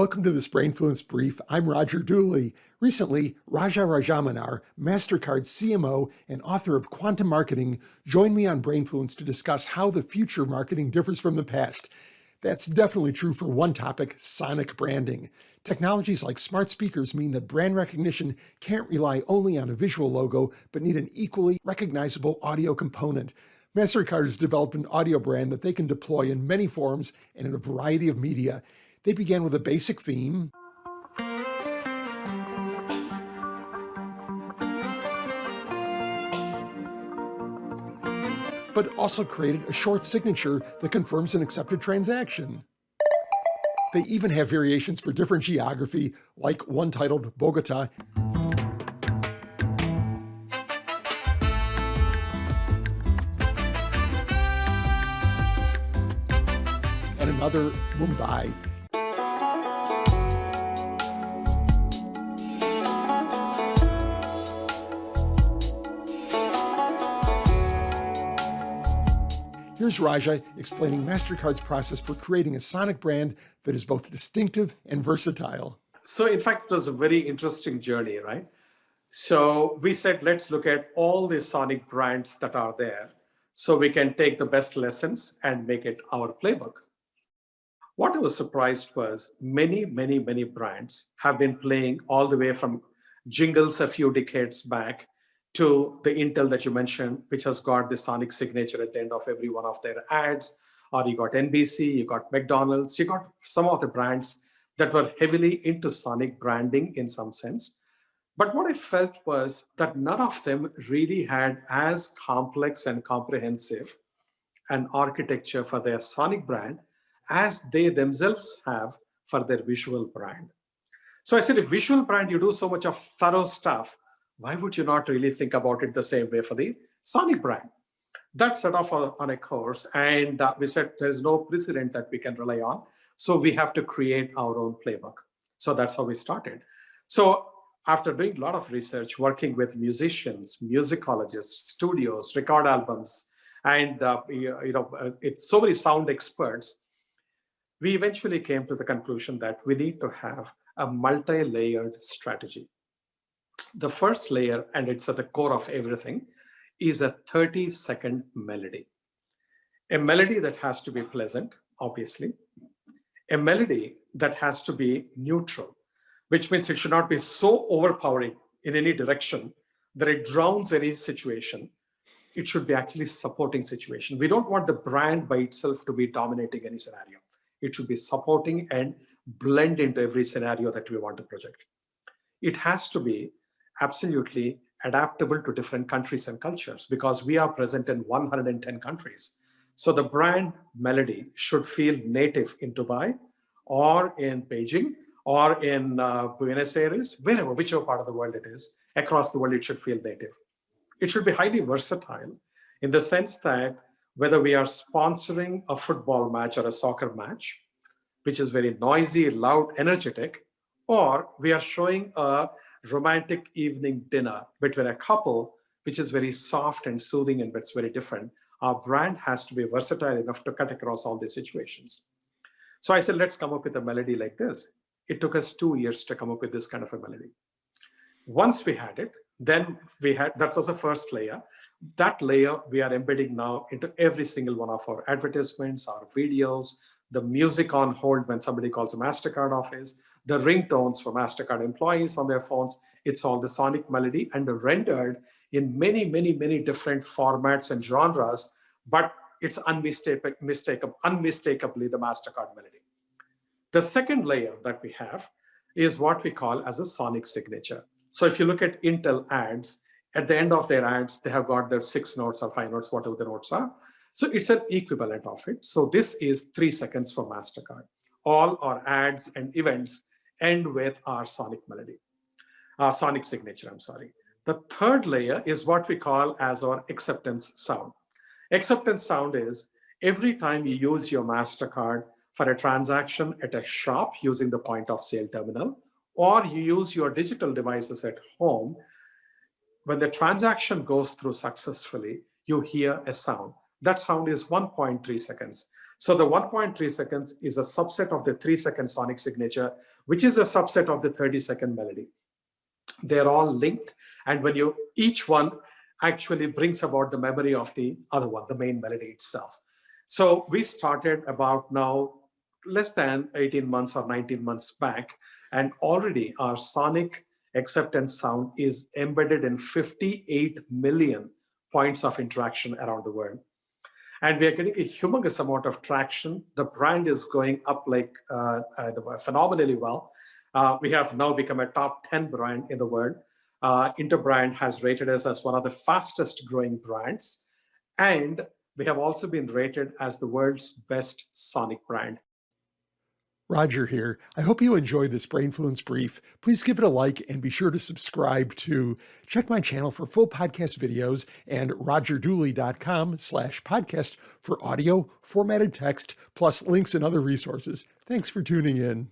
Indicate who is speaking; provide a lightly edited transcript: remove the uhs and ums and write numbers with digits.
Speaker 1: Welcome to this Brainfluence Brief. I'm Roger Dooley. Recently, Rajamannar, Mastercard CMO and author of Quantum Marketing, joined me on Brainfluence to discuss how the future of marketing differs from the past. That's definitely true for one topic, sonic branding. Technologies like smart speakers mean that brand recognition can't rely only on a visual logo, but need an equally recognizable audio component. Mastercard has developed an audio brand that they can deploy in many forms and in a variety of media. They began with a basic theme, but also created a short signature that confirms an accepted transaction. They even have variations for different geography, like one titled Bogota, and another Mumbai. Here's Raja explaining Mastercard's process for creating a sonic brand that is both distinctive and versatile.
Speaker 2: So in fact, it was a very interesting journey, right? So we said, let's look at all the sonic brands that are there so we can take the best lessons and make it our playbook. What I was surprised was many brands have been playing all the way from jingles a few decades back to the Intel that you mentioned, which has got the sonic signature at the end of every one of their ads, or you got NBC, you got McDonald's, you got some of the brands that were heavily into sonic branding in some sense. But what I felt was that none of them really had as complex and comprehensive an architecture for their sonic brand as they themselves have for their visual brand. So I said, if visual brand, you do so much of thorough stuff, why would you not really think about it the same way for the sonic brand? That set off on a course, and we said there's no precedent that we can rely on, so we have to create our own playbook. So that's how we started. So after doing a lot of research, working with musicians, musicologists, studios, record albums, and it's so many sound experts, we eventually came to the conclusion that we need to have a multi-layered strategy. The first layer, and it's at the core of everything, is a 30-second melody. A melody that has to be pleasant, obviously. A melody that has to be neutral, which means it should not be so overpowering in any direction that it drowns any situation. It should be actually supporting situation. We don't want the brand by itself to be dominating any scenario. It should be supporting and blend into every scenario that we want to project. It has to be absolutely adaptable to different countries and cultures because we are present in 110 countries. So the brand melody should feel native in Dubai or in Beijing or in Buenos Aires, wherever, whichever part of the world it is, across the world, it should feel native. It should be highly versatile in the sense that whether we are sponsoring a football match or a soccer match, which is very noisy, loud, energetic, or we are showing a romantic evening dinner between a couple, which is very soft and soothing and it's very different. Our brand has to be versatile enough to cut across all these situations. So I said, let's come up with a melody like this. It took us 2 years to come up with this kind of a melody. Once we had it, then that was the first layer. That layer we are embedding now into every single one of our advertisements, our videos, the music on hold when somebody calls a Mastercard office, the ringtones for Mastercard employees on their phones. It's all the sonic melody and rendered in many different formats and genres, but it's unmistakably the Mastercard melody. The second layer that we have is what we call as a sonic signature. So if you look at Intel ads, at the end of their ads, they have got their 6 notes or 5 notes, whatever the notes are. So it's an equivalent of it. So this is 3 seconds for Mastercard. All our ads and events end with our sonic melody, sonic signature, I'm sorry. The third layer is what we call as our acceptance sound. Acceptance sound is every time you use your Mastercard for a transaction at a shop using the point of sale terminal, or you use your digital devices at home, when the transaction goes through successfully, you hear a sound. That sound is 1.3 seconds. So the 1.3 seconds is a subset of the 3-second sonic signature, which is a subset of the 30-second melody. They're all linked, and each one actually brings about the memory of the other one, the main melody itself. So we started about now less than 18 months or 19 months back, and already our sonic acceptance sound is embedded in 58 million points of interaction around the world. And we are getting a humongous amount of traction. The brand is going up phenomenally well. We have now become a top 10 brand in the world. Interbrand has rated us as one of the fastest growing brands. And we have also been rated as the world's best sonic brand.
Speaker 1: Roger here. I hope you enjoyed this Brainfluence brief. Please give it a like and be sure to subscribe to check my channel for full podcast videos and rogerdooley.com/podcast for audio, formatted text, plus links and other resources. Thanks for tuning in.